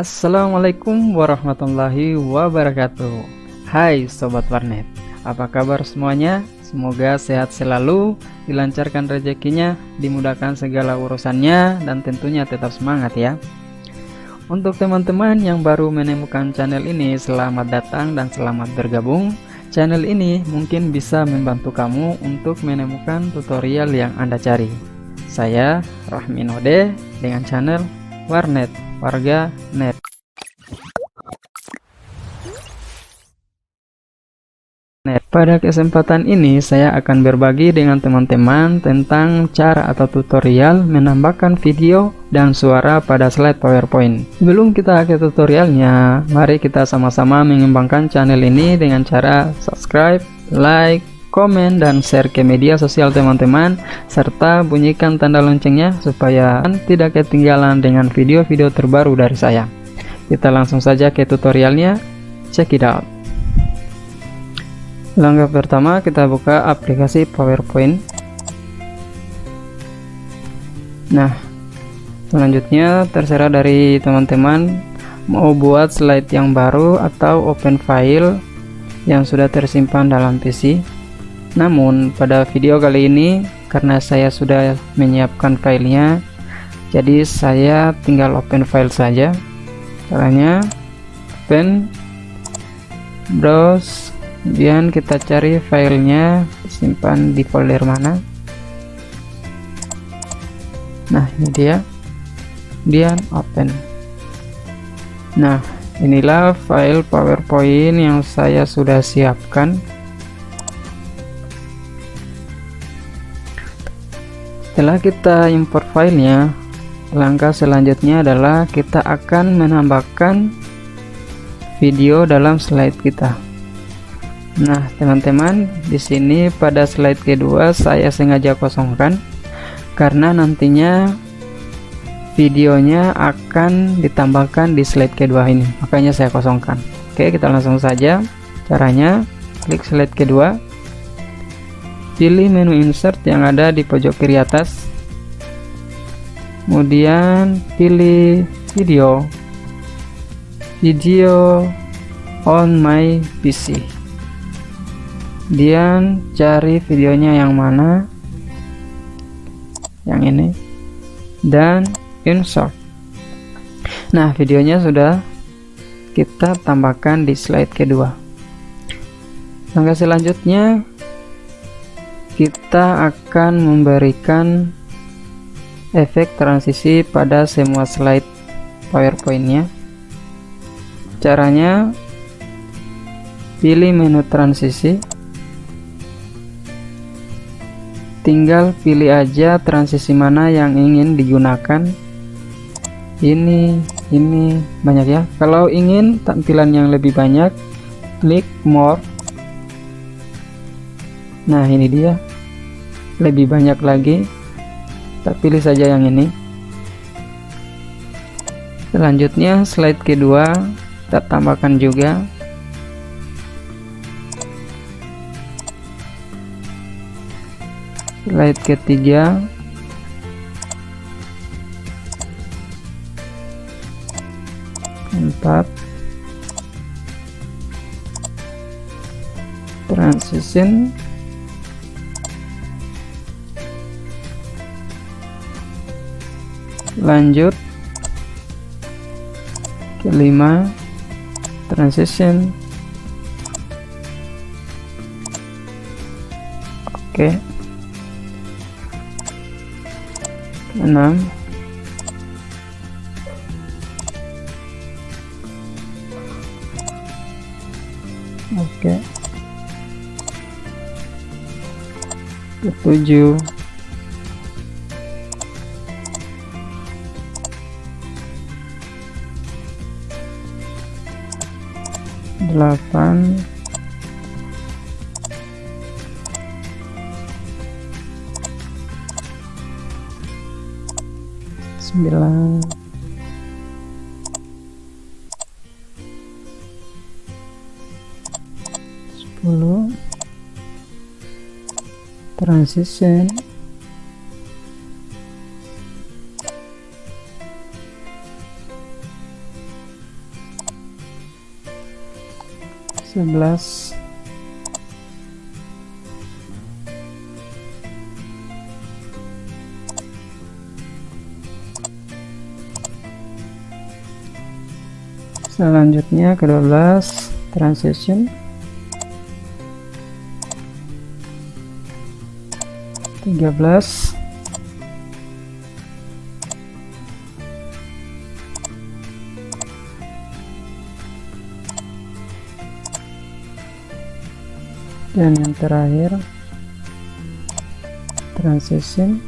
Assalamualaikum warahmatullahi wabarakatuh. Hai Sobat Warnet, apa kabar semuanya? Semoga sehat selalu, dilancarkan rezekinya, dimudahkan segala urusannya, dan tentunya tetap semangat ya. Untuk teman-teman yang baru menemukan channel ini, selamat datang dan selamat bergabung. Channel ini mungkin bisa membantu kamu untuk menemukan tutorial yang Anda cari. Saya Rahmi Node dengan channel Warnet Warga Net. Pada kesempatan ini saya akan berbagi dengan teman-teman tentang cara atau tutorial menambahkan video dan suara pada slide PowerPoint. Sebelum kita ke tutorialnya, mari kita sama-sama mengembangkan channel ini dengan cara subscribe, like, komen, dan share ke media sosial teman-teman, serta bunyikan tanda loncengnya supaya tidak ketinggalan dengan video-video terbaru dari saya. Kita langsung saja ke tutorialnya, check it out. Langkah pertama, kita buka aplikasi PowerPoint. Nah, selanjutnya terserah dari teman-teman mau buat slide yang baru atau open file yang sudah tersimpan dalam PC. Namun pada video kali ini, karena saya sudah menyiapkan filenya, jadi saya tinggal open file saja. Caranya open, browse, kemudian kita cari filenya, simpan di folder mana. Nah, ini dia, kemudian open. Nah, inilah file PowerPoint yang saya sudah siapkan. Setelah kita import filenya, langkah selanjutnya adalah kita akan menambahkan video dalam slide kita. Nah, teman-teman, di sini pada slide kedua saya sengaja kosongkan karena nantinya videonya akan ditambahkan di slide kedua ini. Makanya saya kosongkan. Oke, kita langsung saja. Caranya, klik slide kedua. Pilih menu insert yang ada di pojok kiri atas. Kemudian pilih video. Video on my PC. Kemudian cari videonya yang mana, yang ini, dan insert. Nah, videonya sudah kita tambahkan di slide kedua. Langkah selanjutnya, kita akan memberikan efek transisi pada semua slide PowerPoint-nya. Caranya, pilih menu transisi. Tinggal pilih aja transisi mana yang ingin digunakan. Ini banyak ya. Kalau ingin tampilan yang lebih banyak, klik more. Nah, ini dia, lebih banyak lagi. Kita pilih saja yang ini. Selanjutnya slide kedua kita tambahkan juga. Slide ketiga, keempat, transition, lanjut, kelima, transition. Oke. 6, oke, 7, 8, 9, 10, transition, 11, 11. Selanjutnya ke 12, transition. 13. Dan yang terakhir transition.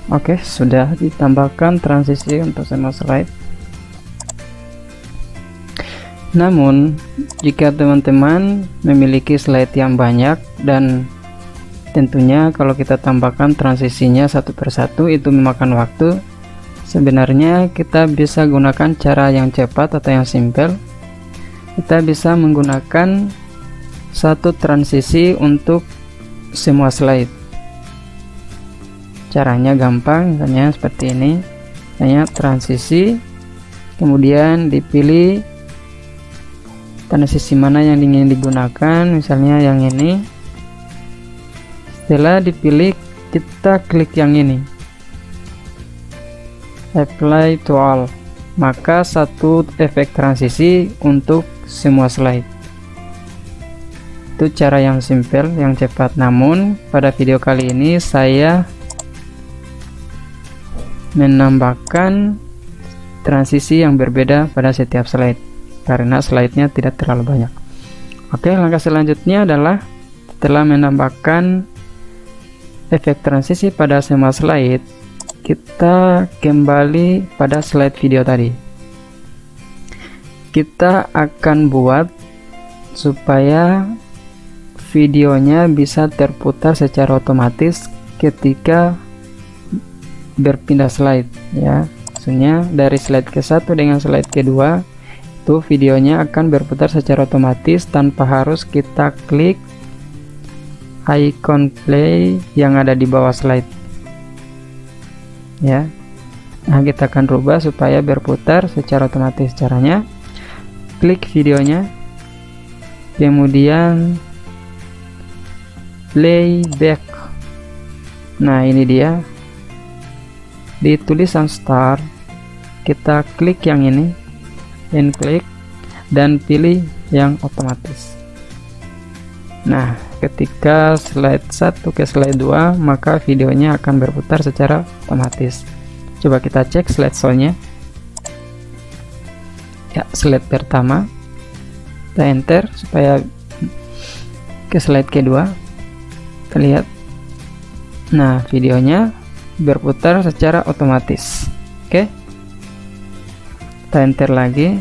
Oke, sudah ditambahkan transisi untuk semua slide. Namun jika teman-teman memiliki slide yang banyak, dan tentunya kalau kita tambahkan transisinya satu persatu itu memakan waktu, sebenarnya kita bisa gunakan cara yang cepat atau yang simple. Kita bisa menggunakan satu transisi untuk semua slide. Caranya gampang, misalnya seperti ini. Misalnya transisi, kemudian dipilih transisi mana yang ingin digunakan, misalnya yang ini. Setelah dipilih, kita klik yang ini, apply to all, maka satu efek transisi untuk semua slide. Itu cara yang simple, yang cepat. Namun pada video kali ini saya menambahkan transisi yang berbeda pada setiap slide karena slide-nya tidak terlalu banyak. Oke, langkah selanjutnya adalah setelah menambahkan efek transisi pada semua slide, kita kembali pada slide video tadi. Kita akan buat supaya videonya bisa terputar secara otomatis ketika berpindah slide, ya. Maksudnya dari slide ke-1 dengan slide kedua itu videonya akan berputar secara otomatis tanpa harus kita klik icon play yang ada di bawah slide, ya. Nah, kita akan rubah supaya berputar secara otomatis. Caranya klik videonya, kemudian playback. Nah, ini dia. Di tulisan start kita klik yang ini, dan klik dan pilih yang otomatis. Nah, ketika slide 1 ke slide 2 maka videonya akan berputar secara otomatis. Coba kita cek slide soalnya. Ya, slide pertama kita enter supaya ke slide kedua. Kita lihat. Nah, videonya berputar secara otomatis. Oke, kita enter lagi.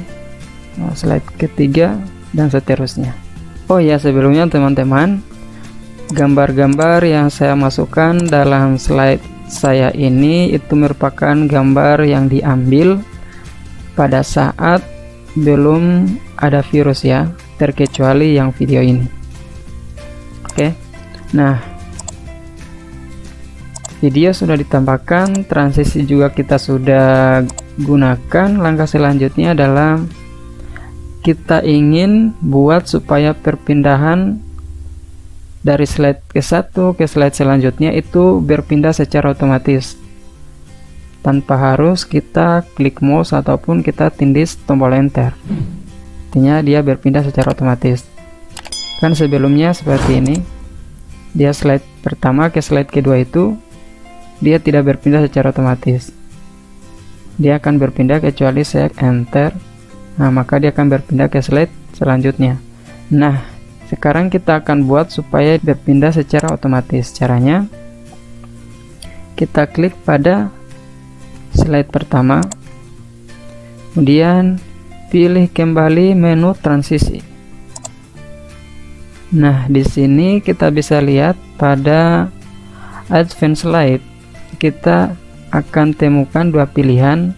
Nah, slide ketiga dan seterusnya. Oh ya, sebelumnya teman-teman, gambar-gambar yang saya masukkan dalam slide saya ini itu merupakan gambar yang diambil pada saat belum ada virus, ya, terkecuali yang video ini. Oke, nah, video sudah ditambahkan, transisi juga kita sudah gunakan. Langkah selanjutnya adalah kita ingin buat supaya perpindahan dari slide ke-1 ke slide selanjutnya itu berpindah secara otomatis tanpa harus kita klik mouse ataupun kita tindis tombol enter. Artinya dia berpindah secara otomatis. Kan sebelumnya seperti ini, dia slide pertama ke slide kedua itu dia tidak berpindah secara otomatis. Dia akan berpindah kecuali saya enter. Nah, maka dia akan berpindah ke slide selanjutnya. Nah, sekarang kita akan buat supaya berpindah secara otomatis. Caranya kita klik pada slide pertama, kemudian pilih kembali menu transisi. Nah, di sini kita bisa lihat pada advance slide kita akan temukan dua pilihan,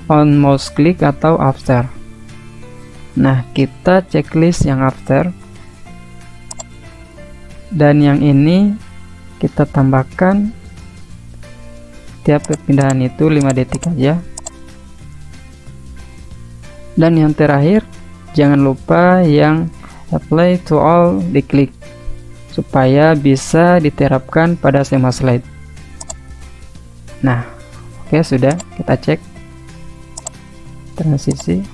on mouse click atau after. Nah, kita checklist yang after, dan yang ini kita tambahkan tiap perpindahan itu 5 detik aja. Dan yang terakhir, jangan lupa yang apply to all diklik supaya bisa diterapkan pada semua slide. Nah, oke, sudah, kita cek transisi.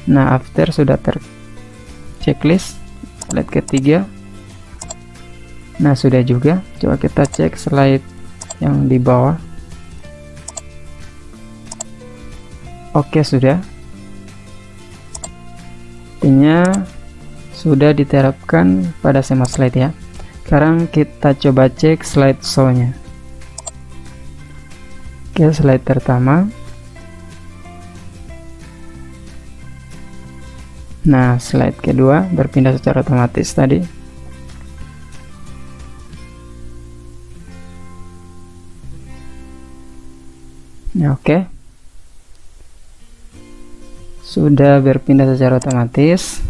Nah, after sudah checklist slide ketiga. Nah, sudah juga. Coba kita cek slide yang di bawah. Oke, sudah. Artinya sudah diterapkan pada semua slide ya. Sekarang kita coba cek slide show-nya. Oke, slide pertama. Nah, slide kedua berpindah secara otomatis tadi. Nah, oke. Sudah berpindah secara otomatis.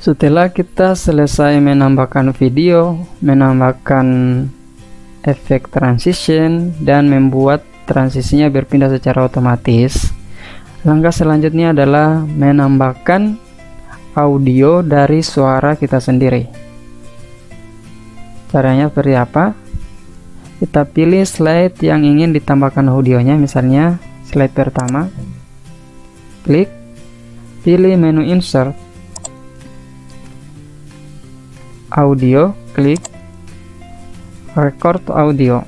Setelah kita selesai menambahkan video, menambahkan efek transition, dan membuat transisinya berpindah secara otomatis, langkah selanjutnya adalah menambahkan audio dari suara kita sendiri. Caranya seperti apa? Kita pilih slide yang ingin ditambahkan audionya, misalnya slide pertama. Klik, pilih menu insert, audio, klik record audio,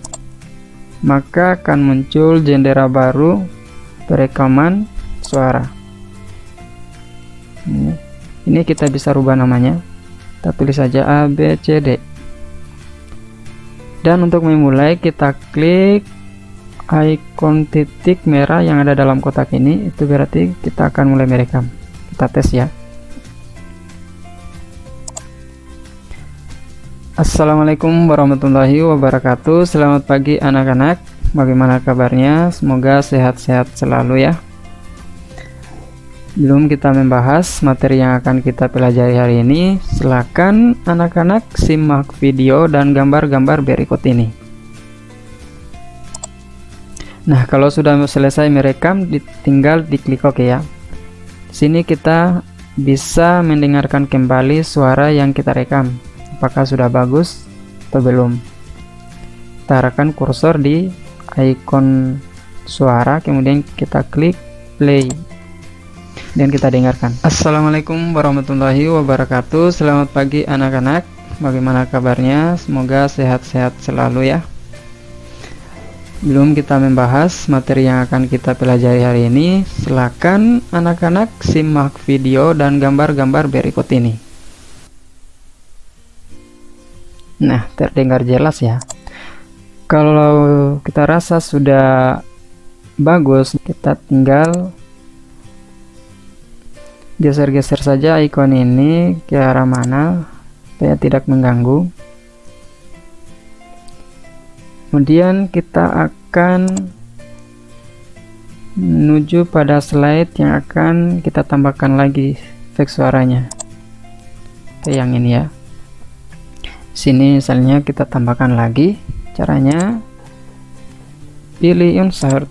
maka akan muncul jendela baru perekaman suara. Ini kita bisa rubah namanya, kita tulis saja A, B, C, D. Dan untuk memulai, kita klik icon titik merah yang ada dalam kotak ini, itu berarti kita akan mulai merekam. Kita tes ya. Assalamualaikum warahmatullahi wabarakatuh. Selamat pagi anak-anak, bagaimana kabarnya? Semoga sehat-sehat selalu ya. Belum kita membahas materi yang akan kita pelajari hari ini, silakan anak-anak simak video dan gambar-gambar berikut ini. Nah, kalau sudah selesai merekam, tinggal diklik OK ya. Sini kita bisa mendengarkan kembali suara yang kita rekam. Apakah sudah bagus atau belum? Kita arahkan kursor di icon suara, kemudian kita klik play dan kita dengarkan. Assalamualaikum warahmatullahi wabarakatuh. Selamat pagi anak-anak, bagaimana kabarnya? Semoga sehat-sehat selalu ya. Belum kita membahas materi yang akan kita pelajari hari ini, silakan anak-anak simak video dan gambar-gambar berikut ini. Nah, terdengar jelas ya. Kalau kita rasa sudah bagus, kita tinggal geser-geser saja ikon ini ke arah mana supaya tidak mengganggu. Kemudian kita akan menuju pada slide yang akan kita tambahkan lagi efek suaranya. Oke, yang ini ya. Sini misalnya kita tambahkan lagi. Caranya pilih insert,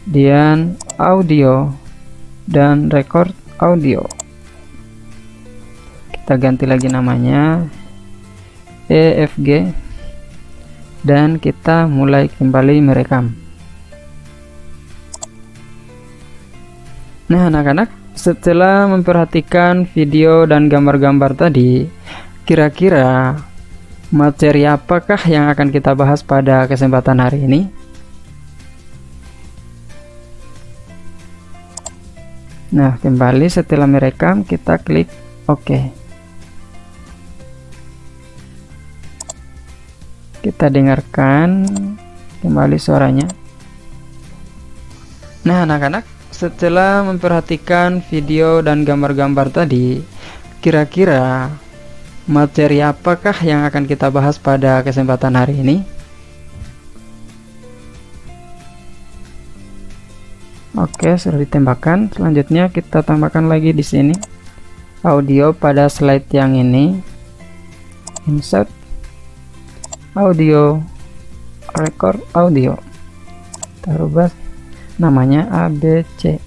dan audio dan record audio. Kita ganti lagi namanya EFG dan kita mulai kembali merekam. Nah anak-anak, setelah memperhatikan video dan gambar-gambar tadi, kira-kira materi apakah yang akan kita bahas pada kesempatan hari ini? Nah, kembali setelah merekam, kita klik OK. Kita dengarkan kembali suaranya. Nah, anak-anak, setelah memperhatikan video dan gambar-gambar tadi, kira-kira materi apakah yang akan kita bahas pada kesempatan hari ini? Oke, sudah ditembakkan. Selanjutnya kita tambahkan lagi di sini audio pada slide yang ini. Insert audio, record audio. Kita rubah namanya ABC.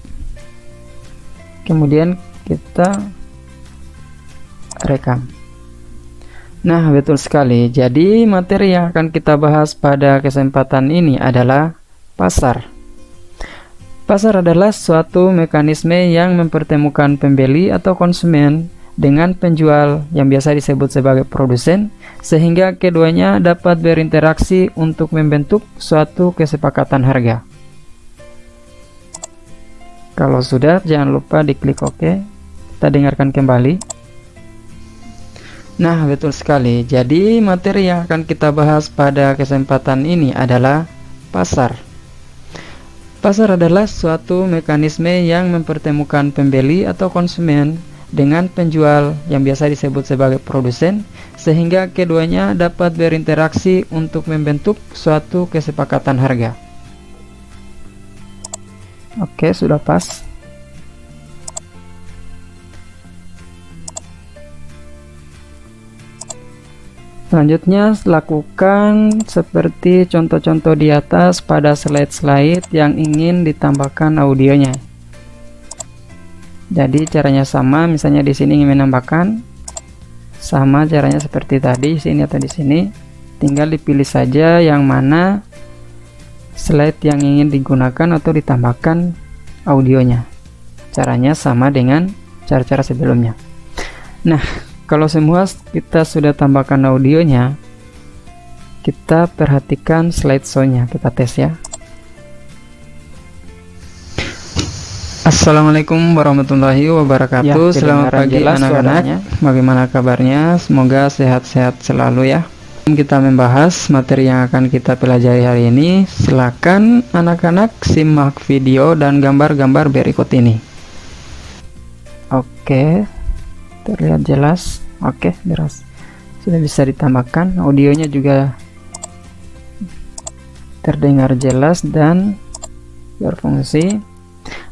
kemudian kita rekam. Nah, betul sekali. Jadi materi yang akan kita bahas pada kesempatan ini adalah pasar. Pasar adalah suatu mekanisme yang mempertemukan pembeli atau konsumen dengan penjual yang biasa disebut sebagai produsen, sehingga keduanya dapat berinteraksi untuk membentuk suatu kesepakatan harga. Kalau sudah, jangan lupa diklik OK. Kita dengarkan kembali. Nah, betul sekali. Jadi materi yang akan kita bahas pada kesempatan ini adalah pasar. Pasar adalah suatu mekanisme yang mempertemukan pembeli atau konsumen dengan penjual yang biasa disebut sebagai produsen, sehingga keduanya dapat berinteraksi untuk membentuk suatu kesepakatan harga. Oke, sudah pas. Selanjutnya, lakukan seperti contoh-contoh di atas pada slide-slide yang ingin ditambahkan audionya. Jadi caranya sama, misalnya di sini ingin menambahkan, sama caranya seperti tadi, di sini atau di sini. Tinggal dipilih saja yang mana slide yang ingin digunakan atau ditambahkan audionya. Caranya sama dengan cara-cara sebelumnya. Nah, kalau semua kita sudah tambahkan audionya, kita perhatikan slideshow-nya, kita tes ya. Assalamualaikum warahmatullahi wabarakatuh. Selamat pagi anak-anak. Bagaimana kabarnya? Semoga sehat-sehat selalu ya. Kita membahas materi yang akan kita pelajari hari ini. Silakan anak-anak simak video dan gambar-gambar berikut ini. Oke, terlihat jelas. Oke, jelas. Sudah bisa ditambahkan. Audionya juga terdengar jelas dan berfungsi.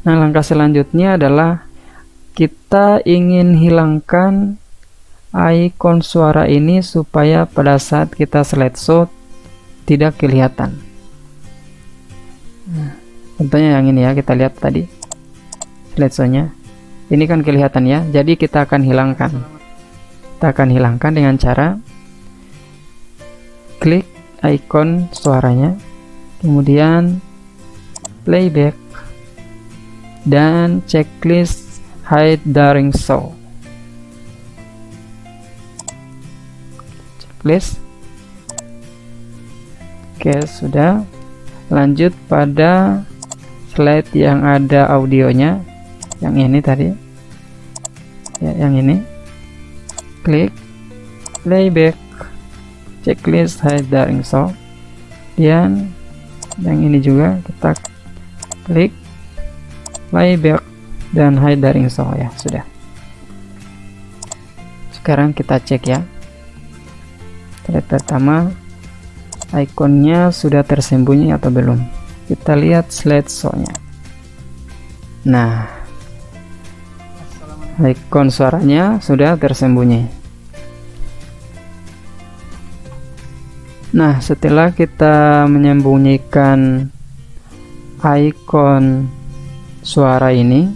Nah, langkah selanjutnya adalah kita ingin hilangkan ikon suara ini supaya pada saat kita slideshow tidak kelihatan. Nah, contohnya yang ini ya, kita lihat tadi slideshow-nya. Ini kan kelihatan ya, jadi kita akan hilangkan. Kita akan hilangkan dengan cara klik ikon suaranya, kemudian playback, dan checklist hide during show. Checklist. Oke, sudah. Lanjut pada slide yang ada audionya, yang ini tadi ya, yang ini. Klik playback, checklist hide during show, dan yang ini juga kita klik playback dan hide during show ya. Sudah. Sekarang kita cek ya. Slide pertama, ikonnya sudah tersembunyi atau belum. Kita lihat slideshow-nya. Nah, ikon suaranya sudah tersembunyi. Nah, setelah kita menyembunyikan ikon suara ini,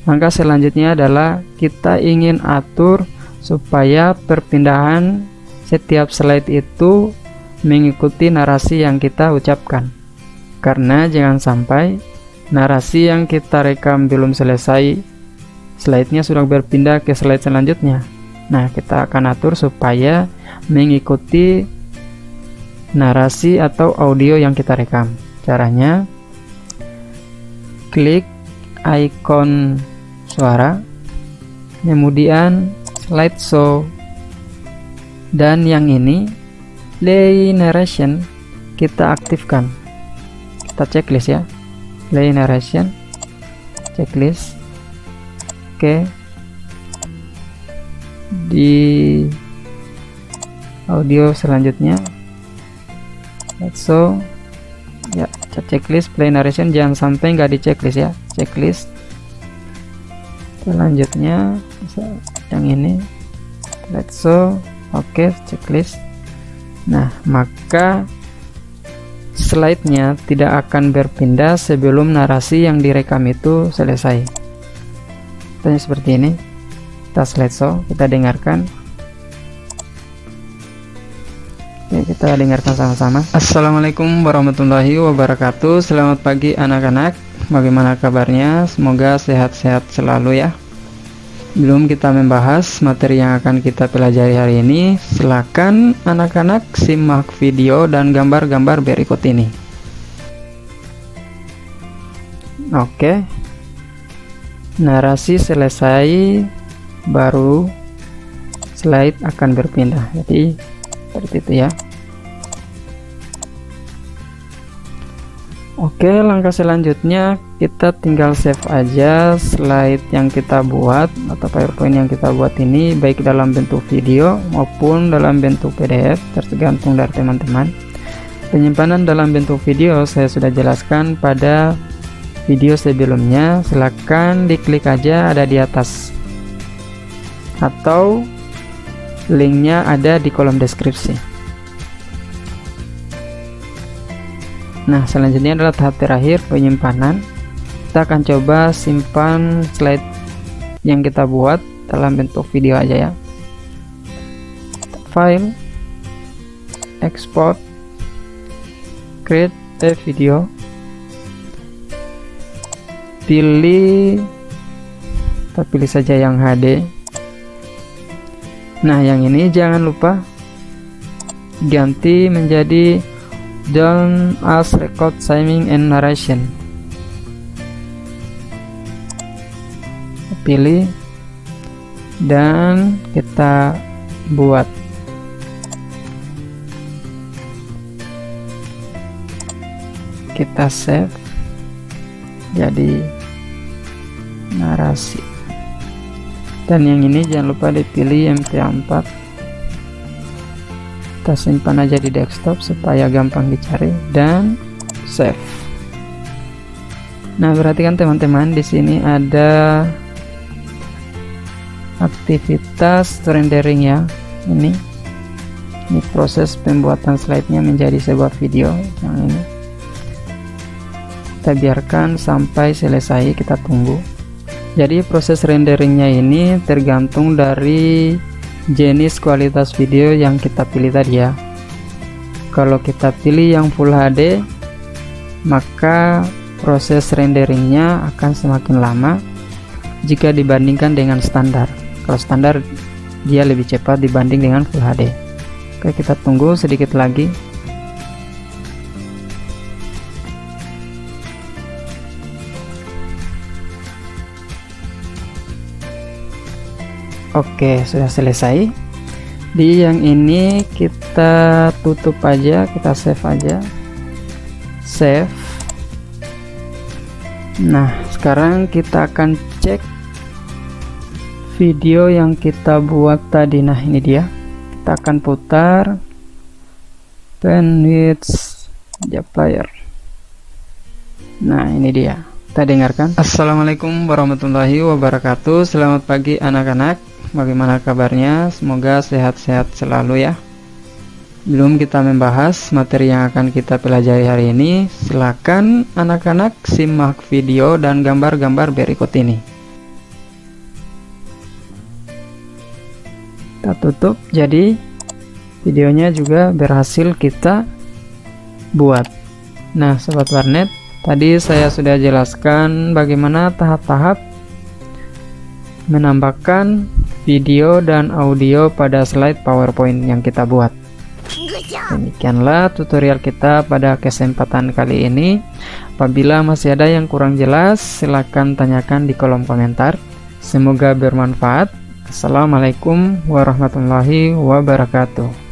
langkah selanjutnya adalah kita ingin atur supaya perpindahan setiap slide itu mengikuti narasi yang kita ucapkan. Karena jangan sampai narasi yang kita rekam belum selesai, slide-nya sudah berpindah ke slide selanjutnya. Nah, kita akan atur supaya mengikuti narasi atau audio yang kita rekam. Caranya, klik ikon suara, kemudian slideshow, dan yang ini play narration kita aktifkan. Kita checklist ya, play narration, checklist. Oke, di audio selanjutnya slideshow ya, checklist play narration, jangan sampai nggak di checklist ya, checklist. Selanjutnya yang ini slideshow. Oke, checklist. Nah, maka slide-nya tidak akan berpindah sebelum narasi yang direkam itu selesai. Tanya seperti ini. Kita slideshow, kita dengarkan. Oke, kita dengarkan sama-sama. Assalamualaikum warahmatullahi wabarakatuh. Selamat pagi anak-anak. Bagaimana kabarnya? Semoga sehat-sehat selalu ya. Belum kita membahas materi yang akan kita pelajari hari ini, silakan anak-anak simak video dan gambar-gambar berikut ini. Oke. Narasi selesai, baru slide akan berpindah. Jadi seperti itu ya. Oke, langkah selanjutnya kita tinggal save aja slide yang kita buat atau PowerPoint yang kita buat ini, baik dalam bentuk video maupun dalam bentuk PDF, tergantung dari teman-teman. Penyimpanan dalam bentuk video saya sudah jelaskan pada video sebelumnya, silahkan diklik aja, ada di atas atau linknya ada di kolom deskripsi. Nah, selanjutnya adalah tahap terakhir, penyimpanan. Kita akan coba simpan slide yang kita buat dalam bentuk video aja ya. File, export, create a video. Pilih, kita pilih saja yang HD. Nah, yang ini jangan lupa ganti menjadi Don't as record timing and narration. Pilih dan kita buat. Kita save jadi narasi. Dan yang ini jangan lupa dipilih MP4. Kita simpan aja di desktop supaya gampang dicari dan save. Nah, perhatikan teman-teman, di sini ada aktivitas rendering ya. Ini proses pembuatan slide-nya menjadi sebuah video yang ini. Kita biarkan sampai selesai, kita tunggu. Jadi proses renderingnya ini tergantung dari jenis kualitas video yang kita pilih tadi ya. Kalau kita pilih yang Full HD, maka proses renderingnya akan semakin lama jika dibandingkan dengan standar. Kalau standar dia lebih cepat dibanding dengan Full HD. Oke, kita tunggu sedikit lagi. Oke, sudah selesai. Di yang ini kita tutup aja, kita save aja. Save. Nah, sekarang kita akan cek video yang kita buat tadi. Nah, ini dia. Kita akan putar. Pen with the player. Nah, ini dia. Kita dengarkan. Assalamualaikum warahmatullahi wabarakatuh. Selamat pagi anak-anak. Bagaimana kabarnya? Semoga sehat-sehat selalu ya. Belum kita membahas materi yang akan kita pelajari hari ini, silakan anak-anak simak video dan gambar-gambar berikut ini. Kita tutup, jadi videonya juga berhasil kita buat. Nah, sobat warnet, tadi saya sudah jelaskan bagaimana tahap-tahap menambahkan video dan audio pada slide PowerPoint yang kita buat. Demikianlah tutorial kita pada kesempatan kali ini. Apabila masih ada yang kurang jelas, silakan tanyakan di kolom komentar. Semoga bermanfaat. Assalamualaikum warahmatullahi wabarakatuh.